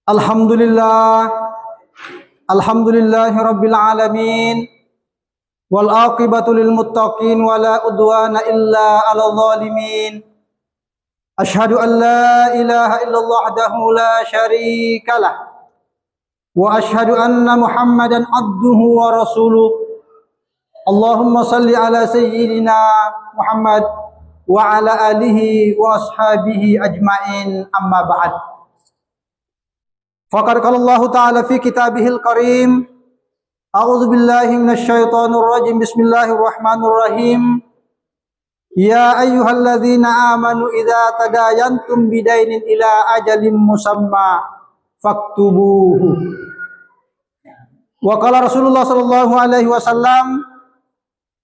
Alhamdulillah, alhamdulillahi rabbil alamin, wal aqibatu lil muttaqin, wala udwana illa 'alal zalimin. Ashhadu an la ilaha illallah wahdahu la syarikalah, wa ashhadu anna Muhammadan abduhu wa rasuluh. Allahumma salli ala sayyidina Muhammad wa ala alihi wa ashabihi ajmain, amma ba'd. Faqad qala Allah Ta'ala fi kitabihil karim, a'udzu billahi minasy syaithanir rajim, bismillahirrahmanirrahim. Ya ayyuhalladzina amanu idza tadayantum bidainin ila ajalin musamma faktubuhu. Wa qala Rasulullah sallallahu alaihi wasallam,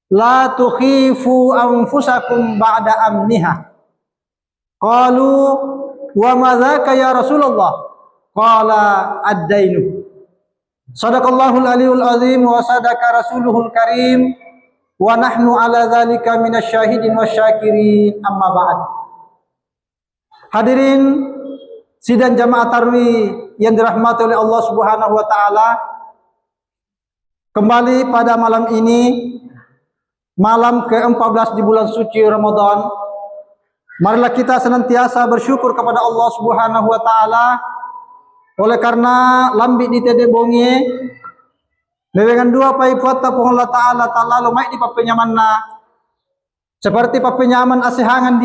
la tukhifu anfusakum ba'da amniha. Qalu wa ma dzaka ya Rasulullah? Qala ad-dainu. Sadaqallahul aliyul azim wa sadaqa rasuluhul karim, wa nahnu ala dzalika minasyahidin wasyakirin, amma ba'd. Hadirin sidang jamaah tarawih yang dirahmati oleh Allah Subhanahu wa taala, kembali pada malam ini, malam ke-14 di bulan suci Ramadan, marilah kita senantiasa bersyukur kepada Allah Subhanahu wa taala. Oleh karena lambi di tede bongi mewengan dua pai puata pohon Allah Ta'ala lalu mai di papenyamanna seperti papenyaman asihangan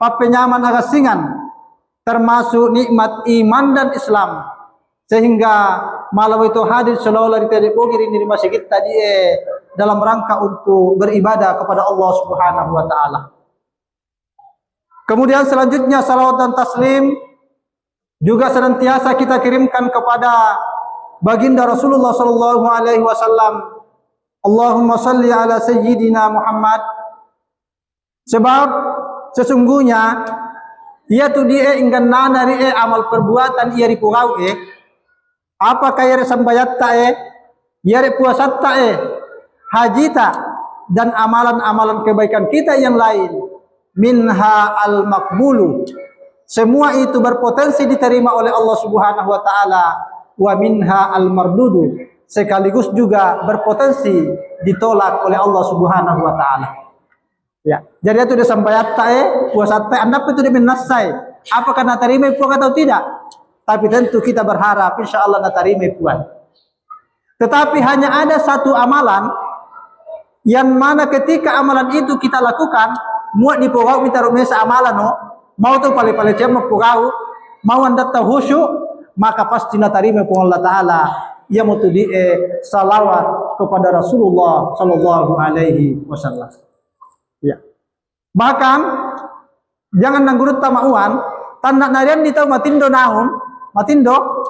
papenyaman agasingan, termasuk nikmat iman dan Islam, sehingga malam itu hadir selalu di tede bongi di masjid kita dalam rangka untuk beribadah kepada Allah Subhanahu wa taala. Kemudian selanjutnya salawat dan taslim juga senantiasa kita kirimkan kepada baginda Rasulullah sallallahu alaihi wasallam. Allahumma salli ala sayyidina Muhammad. Sebab sesungguhnya ia tu dia inggan nana ri amal perbuatan ia ripurau apakah ia sambayat ta ia puasa ta haji ta dan amalan-amalan kebaikan kita yang lain, minha al-maqbulu, semua itu berpotensi diterima oleh Allah Subhanahu wa taala, wa minha al-mardudu, sekaligus juga berpotensi ditolak oleh Allah Subhanahu wa taala. Ya, jadi itu dia sampai puasa ta anda itu dia menasai apakah nak terima puan atau tidak. Tapi tentu kita berharap insyaallah nak terima puan. Tetapi hanya ada satu amalan yang mana ketika amalan itu kita lakukan, muat di pokok minta rumesa amalan mau tu pale-pale cema pukau, mau anda khusyuk, maka pasti natarime pun Allah Ta'ala. Ia mutu di salawat kepada Rasulullah sallallahu alaihi wasallam. Ya. Bahkan jangan nanggurut tamauan, tanda narian di tahu matindo naun, matindo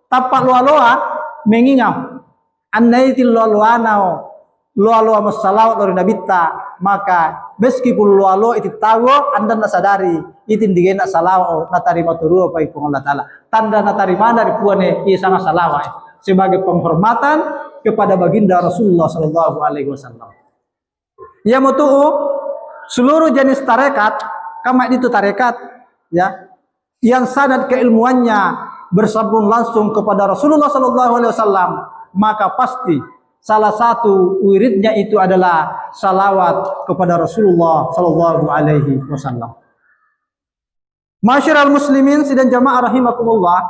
tapak loa-loa mengingau. Annaitil loa-loa loa-loa masalawat dari nabita, maka meskipun loa-loa itu tahu anda nak sadari itu digena nak salawat nak tarima turun pai pun Allah Taala. Tanda nak tarima dari puane ia sama salawat sebagai penghormatan kepada baginda Rasulullah sallallahu alaihi wasallam. Ya mutu seluruh jenis tarekat, kama itu tarekat ya yang sanad keilmuannya bersambung langsung kepada Rasulullah sallallahu alaihi wasallam, maka pasti salah satu wiridnya itu adalah salawat kepada Rasulullah sallallahu alaihi wasallam. Masyarul muslimin sidang jamaah rahimakumullah.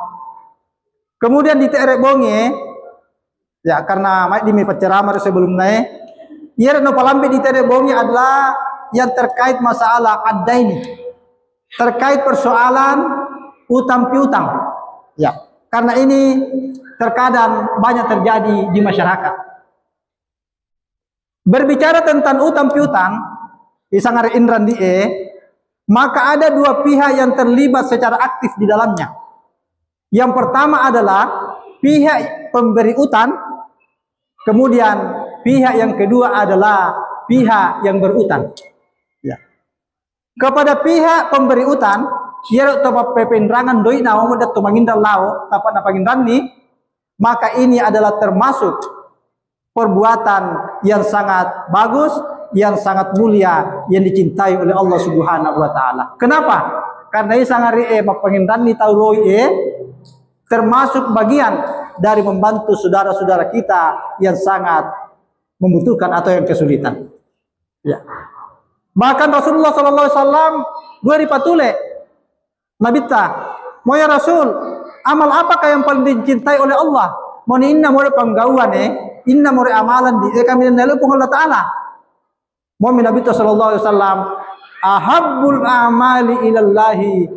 Kemudian di terek bonge ya karena mai di penceramah sebelum naik, ia no palambe di terek bonge adalah yang terkait masalah ad-dain, terkait persoalan utang piutang. Ya, karena ini terkadang banyak terjadi di masyarakat. Berbicara tentang utang piutang, isangar indran maka ada dua pihak yang terlibat secara aktif di dalamnya. Yang pertama adalah pihak pemberi utang, kemudian pihak yang kedua adalah pihak yang berutang. Ya. Kepada pihak pemberi utang, ia topa pependrangan doi na muda tumangindal lao tapat na pangindran ni, maka ini adalah termasuk perbuatan yang sangat bagus, yang sangat mulia, yang dicintai oleh Allah Subhanahu wa taala. Kenapa? Karena ia sangat mapangindran ni tauroi termasuk bagian dari membantu saudara-saudara kita yang sangat membutuhkan atau yang kesulitan. Ya. Bahkan Rasulullah sallallahu alaihi wasallam dua dipatule Nabi ta, "Mo ya Rasul, amal apakah yang paling dicintai oleh Allah?" Mo ni inna more panggauan inna more amalan di kami nelupung Allah taala. Mo Nabi sallallahu alaihi wasallam, "Ahabbul amali ilallahi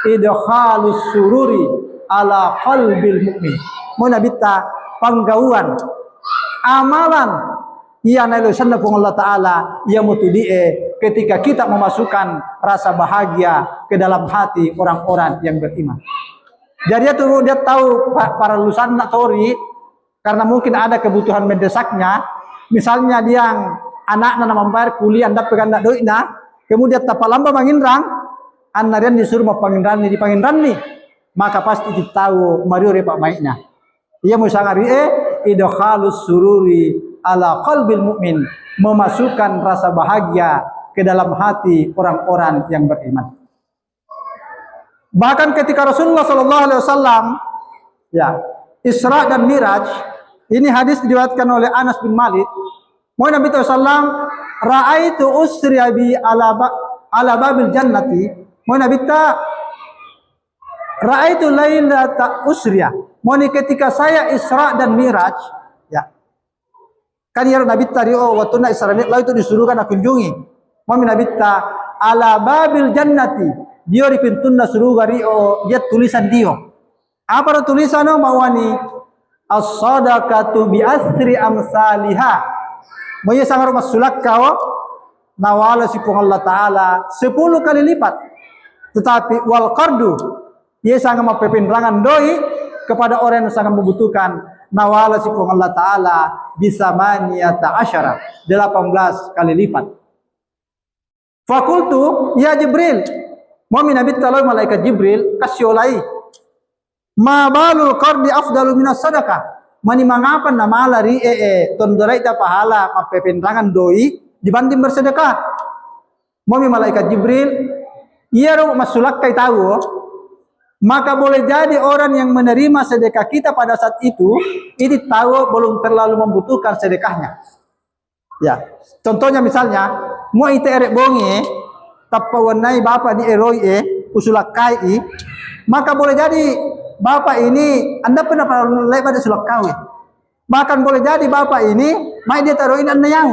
idkhalus sururi ala qalbil mu'min." Mo Nabi ta panggauan amalan ia nailusanna pung Allah taala ia mutudie ketika kita memasukkan rasa bahagia ke dalam hati orang-orang yang beriman. Jadi dia tahu para lulusan tori karena mungkin ada kebutuhan mendesaknya. Misalnya dia yang anaknya membayar kuliah anda pegang doina, kemudian tapalamba manginrang, anarian disuruh mapangindran nih, maka pasti kita tahu Mario repak mainnya. Ia musangari idkhalus sururi ala qalbil mu'min, memasukkan rasa bahagia ke dalam hati orang-orang yang beriman. Bahkan ketika Rasulullah sallallahu alaihi wasallam ya Isra dan Miraj, ini hadis diriwayatkan oleh Anas bin Malik. Mau Nabi sallallahu raaitu usriya bi ala babil jannati. Mau Nabi ta raaitu lailata usriya. Mau ketika saya Isra dan Miraj, ya. Kan ya Nabi tadi waktu na Isra lalu itu disuruhkan aku kunjungi. Mau Nabi ta ala babil jannati. Dia di pintu surga rio dia tulisan dia. Apa tulisan mawani as-sadaqatu bi asri amsalihah. Mau ya sangar masulak kau nawala si Allah taala 10 kali lipat. Tetapi wal qardu ia sangat mapepinrangan doi kepada orang yang sangat membutuhkan nawala si Allah taala bisa maniyata asyara 18 kali lipat. Fakultu ya Jibril, mau Nabi taala malaikat Jibril kasyolai ma balul qardi afdalu minas sadaqah. Mani mangapan na malari tondorai ta pahala mapepinrangan doi dibanding bersedekah. Mau malaikat Jibril ia ro masulak kai tahu, maka boleh jadi orang yang menerima sedekah kita pada saat itu ini tahu belum terlalu membutuhkan sedekahnya. Ya, contohnya misalnya mau ite erek bongi tapawanai bapak di eroi usulak kai, maka boleh jadi bapak ini anda pernah lebar di sulak kawin. Bahkan boleh jadi bapak ini mai dia taruhin anda yang.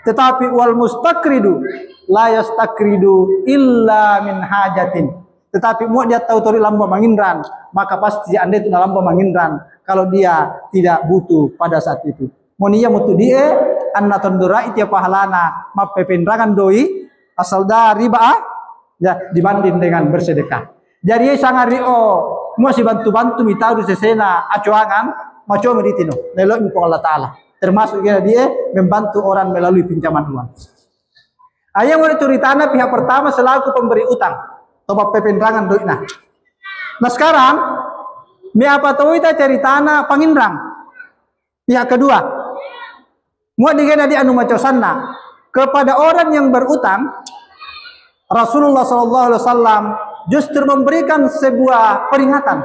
Tetapi wal mustakridu la yastakridu illa min hajatin. Tetapi mau dia tahu tori lamba mangindran, maka pasti anda itu lamba mangindran kalau dia tidak butuh pada saat itu. Monia mutu dia anna tondora itu pahalana mapependrangan doi asal dari riba ya dibanding dengan bersedekah. Jadi sangat mau si bantu-bantu mitau di sesena acuangan maco meritino nelok mi Allah taala. Termasuk dia membantu orang melalui pinjaman uang. Ayah mau ceritanya pihak pertama selaku pemberi utang atau pependrangan doina. Nah sekarang me apa tahu kita ceritana pangindrang pihak kedua. Mau digena di anu macosanna kepada orang yang berutang, Rasulullah sallallahu alaihi wasallam justru memberikan sebuah peringatan.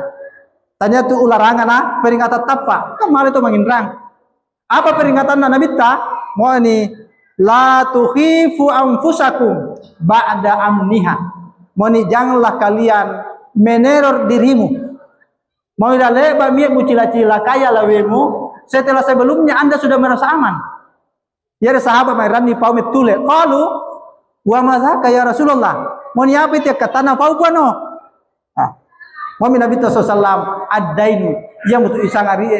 Tanya tu ularangan peringatan tapa. Kemarin itu mengindrang. Apa peringatan Nabi ta? Mau ini la tukhifu anfusakum ba'da amniha. Mau ini janganlah kalian meneror dirimu. Mau ida leba mie mucila-cila kaya lawemu setelah sebelumnya Anda sudah merasa aman. Ya ada sahabat mairani paumit tule. Qalu wa madzaka ya Rasulullah. Mau ni apa itu kata na pau puano? Mau Nabi sallallahu ad-dainu yang betul isangari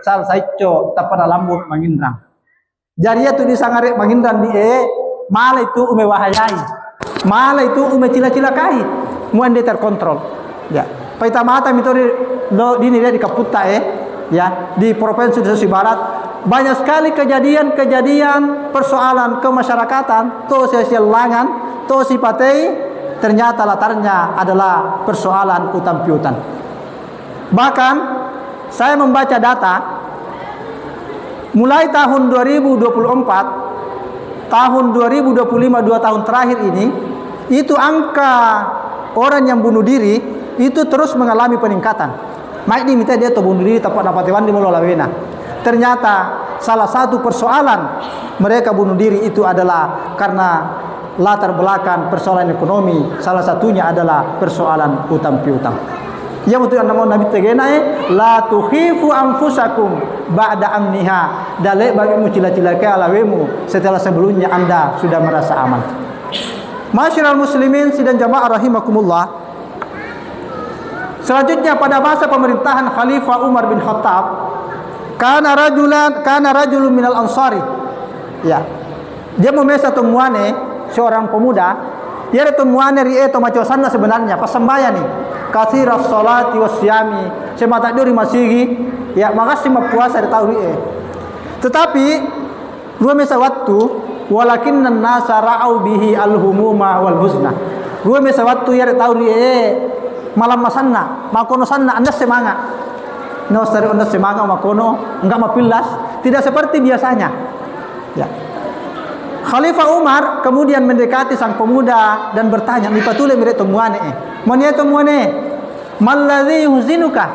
sal saico tapada lambu mangindrang. Jadi itu disangari mangindran di malah itu ume wahayai. Malah itu ume cila-cila kai. Muan dia terkontrol. Ya. Paita mata mitori di dia di Kaputa ya di Provinsi Sulawesi Barat banyak sekali kejadian-kejadian persoalan kemasyarakatan to sosial langan to sipatai ternyata latarnya adalah persoalan utang piutang. Bahkan saya membaca data mulai tahun 2024, tahun 2025 2 tahun terakhir ini itu angka orang yang bunuh diri itu terus mengalami peningkatan. Mai di minta dia to bunuh diri tapak dapat wan di mulo lawena. Ternyata salah satu persoalan mereka bunuh diri itu adalah karena latar belakang persoalan ekonomi. Salah satunya adalah persoalan utang piutang. Ya betul anda mau Nabi tegena la tukhifu anfusakum ba'da amniha. Dalek bagimu cila-cilake alawemu setelah sebelumnya anda sudah merasa aman. Masyiral muslimin sidang jamaah rahimakumullah. Selanjutnya pada masa pemerintahan Khalifah Umar bin Khattab, kana rajulun minal ansari. Ya. Dia memesa temuane seorang pemuda, dia temuane rie to macosanna sebenarnya pas sembaya nih. Katsiras salati wasyami, semata duri masigi, ya makasih puasa di tahu rie. Tetapi dua mesa waktu walakinna nasa ra'au bihi al-humuma wal huzna. Dua mesa waktu ya tahu rie malam masanna, makono sanna anda semangat. No stari anda semangat makono, enggak mapilas, tidak seperti biasanya. Ya. Khalifah Umar kemudian mendekati sang pemuda dan bertanya, "Mipatule mere temuane Mani temuane, "Malladzi yuzinuka?"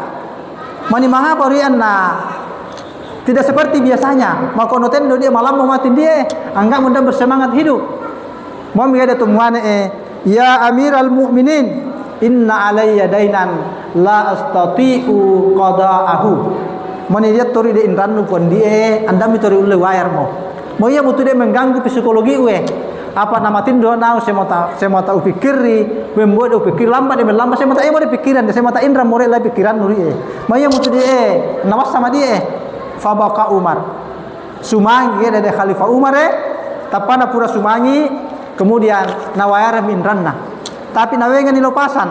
Mani mangapa rianna? Tidak seperti biasanya. Makono tendo dia malam mau mati dia, enggak mudah bersemangat hidup. Mau ada temuane "Ya Amiral Mukminin, inna alayya dainan la astati'u qada'ahu." Mani dia tori de inranu pon dia, anda mi tori ulle wayar mo. Mau ia butuh dia mengganggu psikologi we. Apa nama tindo nau semata upikiri, membuat upikir lambat dia lambat semata mau pikiran, semata indra more la pikiran nuri. Mau ia butuh dia, nawas sama dia. Fabaka Umar. Sumangi dari Khalifah Umar tapana pura sumangi, kemudian nawayar minranna. Tapi nawengan nilopasan.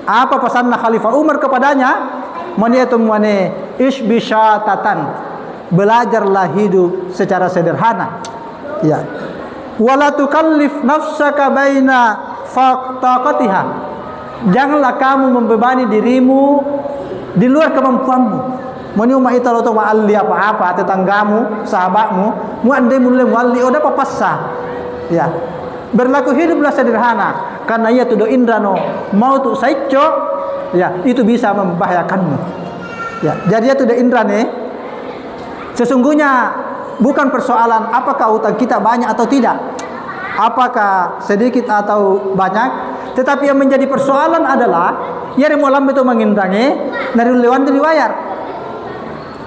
Apa pesanna Khalifah Umar kepadanya? Mania temuane isbisyatatan. Belajarlah hidup secara sederhana. Ya. Wala tukallif nafsaka baina faqtaqatiha. Janganlah kamu membebani dirimu di luar kemampuanmu. Mani umma ita lo to ma'alli apa-apa tetanggamu, sahabatmu, mu andai mulai mualli oda papassa. Ya. Berlaku hiduplah sederhana karena ia tudo indrano mau tu saico, ya, itu bisa membahayakanmu. Ya, jadi itu tudo indrane. Sesungguhnya bukan persoalan apakah utang kita banyak atau tidak, apakah sedikit atau banyak, tetapi yang menjadi persoalan adalah ya remolam itu mengindangi dari lewan riwayat.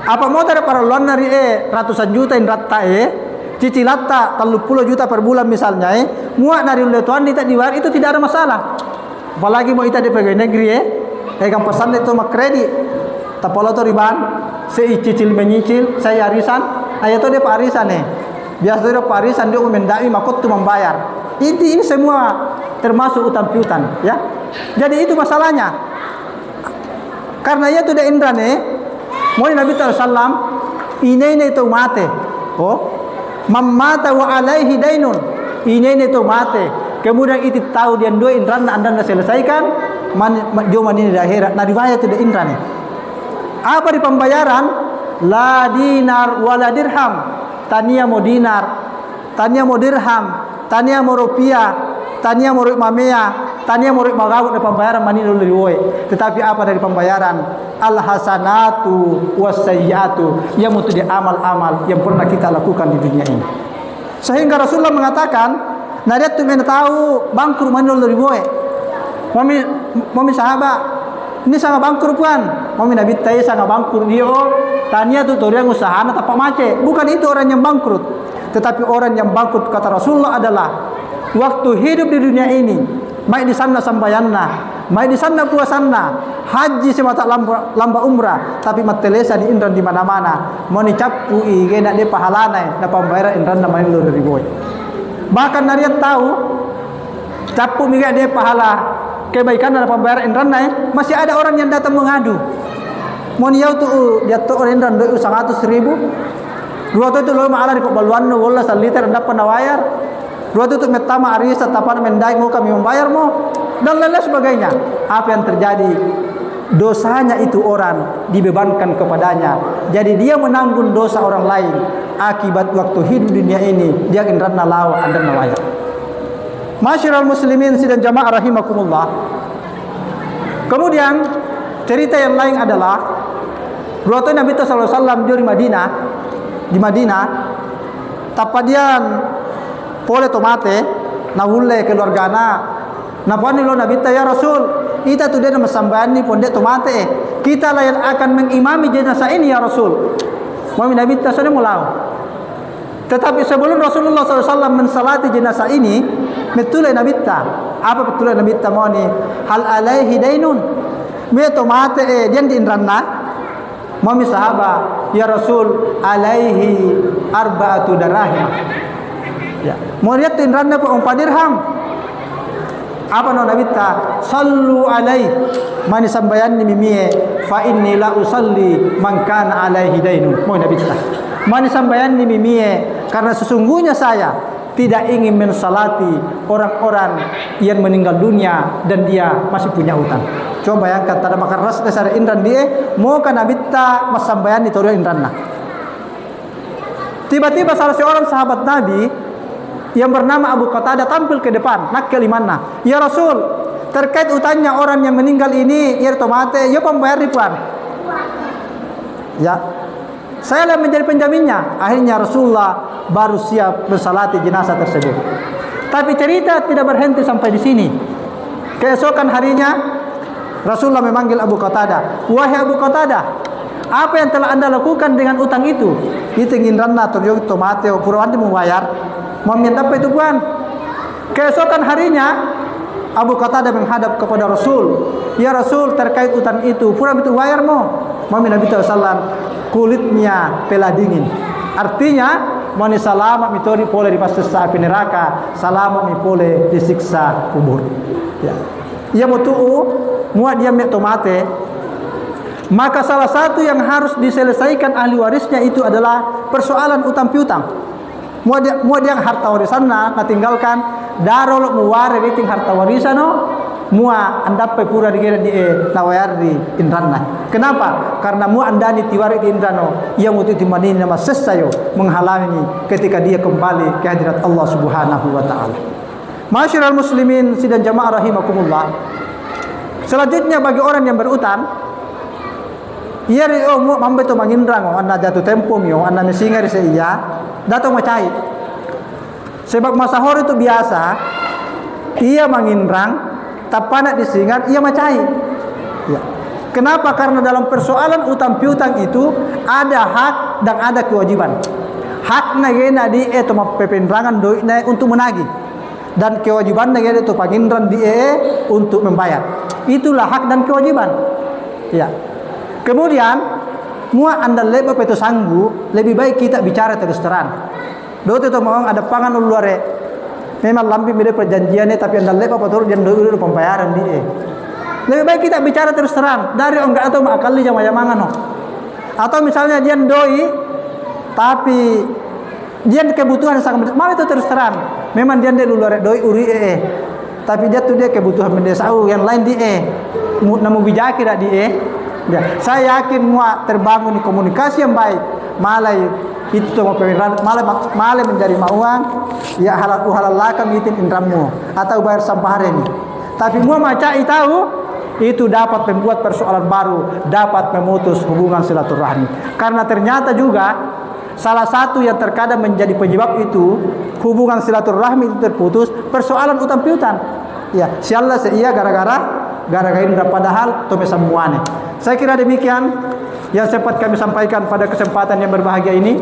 Apa mau dari para luar dari ratusan juta indratta cicilatta 30 juta per bulan misalnya muak dari letuan tidak diwar itu tidak ada masalah. Apalagi mau itu di pegawai negeri kan pesan itu mak kredit. Tapolo to riban, sei cicil menyicil, saya arisan, ayat itu dia parisan Biasa dia parisan dia mendai makot tu membayar. Ini semua termasuk utang piutang, ya. Jadi itu masalahnya. Karena ia tu dia indra mau Nabi sallam, ini itu mate. Oh, mamata wa alaihi dainun. Ini itu mate. Kemudian itu tahu dia dua indra anda selesaikan, joma ini di akhirat. Nah riwayat tu dia indra Apa di pembayaran? La dinar wala dirham. Tania mau dinar, tania mau dirham, tania mau rupiah, tania mau mamea, tania mau magawut dari pembayaran mani dulu. Tetapi apa dari pembayaran? Al hasanatu was sayyiatu, yang untuk di amal-amal yang pernah kita lakukan di dunia ini. Sehingga Rasulullah mengatakan, "Nadat tu men tahu bangkrut mani dulu." Mami sahabat ini sangat bangkrut puan. Mami Nabi tay sangat bangkrut dia. Tanya tu orang usaha tak mace. Bukan itu orang yang bangkrut. Tetapi orang yang bangkrut kata Rasulullah adalah waktu hidup di dunia ini, mai di sana sambayanna, mai di sana puasanna, haji semata lamba umrah, tapi matelesa di indran di mana-mana. Mau dicapu igena dia pahalana na pembayaran indran na main lur ribu. Bahkan nariat tahu capu miga dia pahala kebaikan dalam pembayaran indran masih ada orang yang datang mengadu. Mau niau tu dia tu orang indran 100.000. Dua tu lo maala di pembaluan no wala saliter dapat nawayar. Dua tu metama arisa tapan mendai mau kami membayar mau dan lain sebagainya. Apa yang terjadi? Dosanya itu orang dibebankan kepadanya. Jadi dia menanggung dosa orang lain akibat waktu hidup dunia ini dia indran nalawa dan nawayar. Masyiral muslimin sidang jamaah rahimakumullah. Kemudian Cerita yang lain adalah waktu Nabi sallallahu alaihi wasallam di Madinah tapadian pole tomate na hulle keluargana na pani lo Nabi ya Rasul ita tu dia nama sambani ponde tomate kita lah yang akan mengimami jenazah ini ya Rasul. Mami Nabi tasane mulau. Tetapi sebelum Rasulullah SAW mensalati jenazah ini, betul Nabi ta. Apa betul Nabi ta mau ni? Hal alaihi dainun. Me tomate dia di indranna. Mami sahabat, ya Rasul alaihi arba'atu darahim. Ya. Mau lihat indranna po 4 dirham. Apa no Nabi ta? Sallu alaihi. Mani sambayan ni mimie fa inni la usalli man kana alaihi dainun. Mau Nabi ta. Mani sambayan ni mimie karena sesungguhnya saya tidak ingin mensalati orang-orang yang meninggal dunia dan dia masih punya utang. Coba bayangkan tada makan ras dasar indran dia mau kana bitta masambayan itu indranna. Tiba-tiba salah seorang sahabat Nabi yang bernama Abu Qatadah tampil ke depan nak kelimana. Ya Rasul, terkait utangnya orang yang meninggal ini ya tomate, ya pembayar ribuan. Ya. Saya yang menjadi penjaminnya. Akhirnya Rasulullah baru siap mensalati jenazah tersebut. Tapi cerita tidak berhenti sampai di sini. Keesokan harinya Rasulullah memanggil Abu Qatadah. Wahai Abu Qatadah, apa yang telah anda lakukan dengan utang itu? Itu ngindranna turyo tomate purwandi membayar. Meminta apa itu buan? Keesokan harinya Abu Qatadah menghadap kepada Rasul. Ya Rasul, terkait utang itu pura itu bayar mo. Mami Nabi SAW kulitnya telah dingin. Artinya mani salamat mitori pole di pasisa api neraka, salamat mi pole disiksa kubur. Ya. Ia muat dia mek tomate. Maka salah satu yang harus diselesaikan ahli warisnya itu adalah persoalan utang piutang. Mua dia harta warisan na tinggalkan darol muware biting harta warisan no. Mua andap pura di nawayar di indranna. Kenapa? Karena mua andani tiwari di indrano yang uti timani nama sesayo menghalangi ketika dia kembali ke hadirat Allah Subhanahu wa taala. Masyiral muslimin sidang jamaah rahimakumullah. Selanjutnya bagi orang yang berutang, ia mu mambe to mangindrang anna jatuh tempo mio anna mesingar se iya datang macai. Sebab masahor itu biasa ia mangindrang tapana disingat ia macai. Ya. Kenapa? Karena dalam persoalan utang piutang itu ada hak dan ada kewajiban. Hak nagena di itu pependrangan doi untuk menagih dan kewajiban nagena itu pagindran di untuk membayar. Itulah hak dan kewajiban. Ya. Kemudian mua anda lebih itu sanggup, lebih baik kita bicara terus terang. Dote itu mau ada pangan luare. Memang lampi mirip perjanjiannya tapi anda lepas patur dan dulu pembayaran dia. Lebih baik kita bicara terus terang dari enggak atau akali jama-jamangan no. Atau misalnya dia doi tapi dia kebutuhan sangat mau itu terus terang. Memang dia dulu doi uri tapi dia tuh dia kebutuhan mendesau yang lain dia. Namu bijaki dak dia. Ya, saya yakin mua terbangun komunikasi yang baik. Malai itu malah menjadi mauan ya halal-halalakan itin indramu atau bayar sampah hari ini. Tapi mua macai tahu itu dapat membuat persoalan baru, dapat memutus hubungan silaturahmi. Karena ternyata juga salah satu yang terkadang menjadi penyebab itu hubungan silaturahmi itu terputus persoalan utang piutang. Ya, siallah seia gara-gara indra padahal to mesamuane. Saya kira demikian yang sempat kami sampaikan pada kesempatan yang berbahagia ini.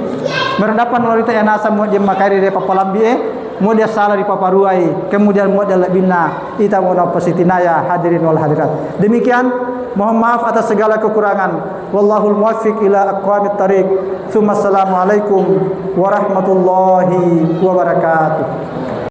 Merendapan melalui nasa mo dia makari de papalambie, mo dia salah di paparuai, kemudian mo dia lebina ita mo na positinaya hadirin wal hadirat. Demikian, mohon maaf atas segala kekurangan. Wallahul muwaffiq ila aqwamit thariq. Tsumma assalamu alaikum warahmatullahi wabarakatuh.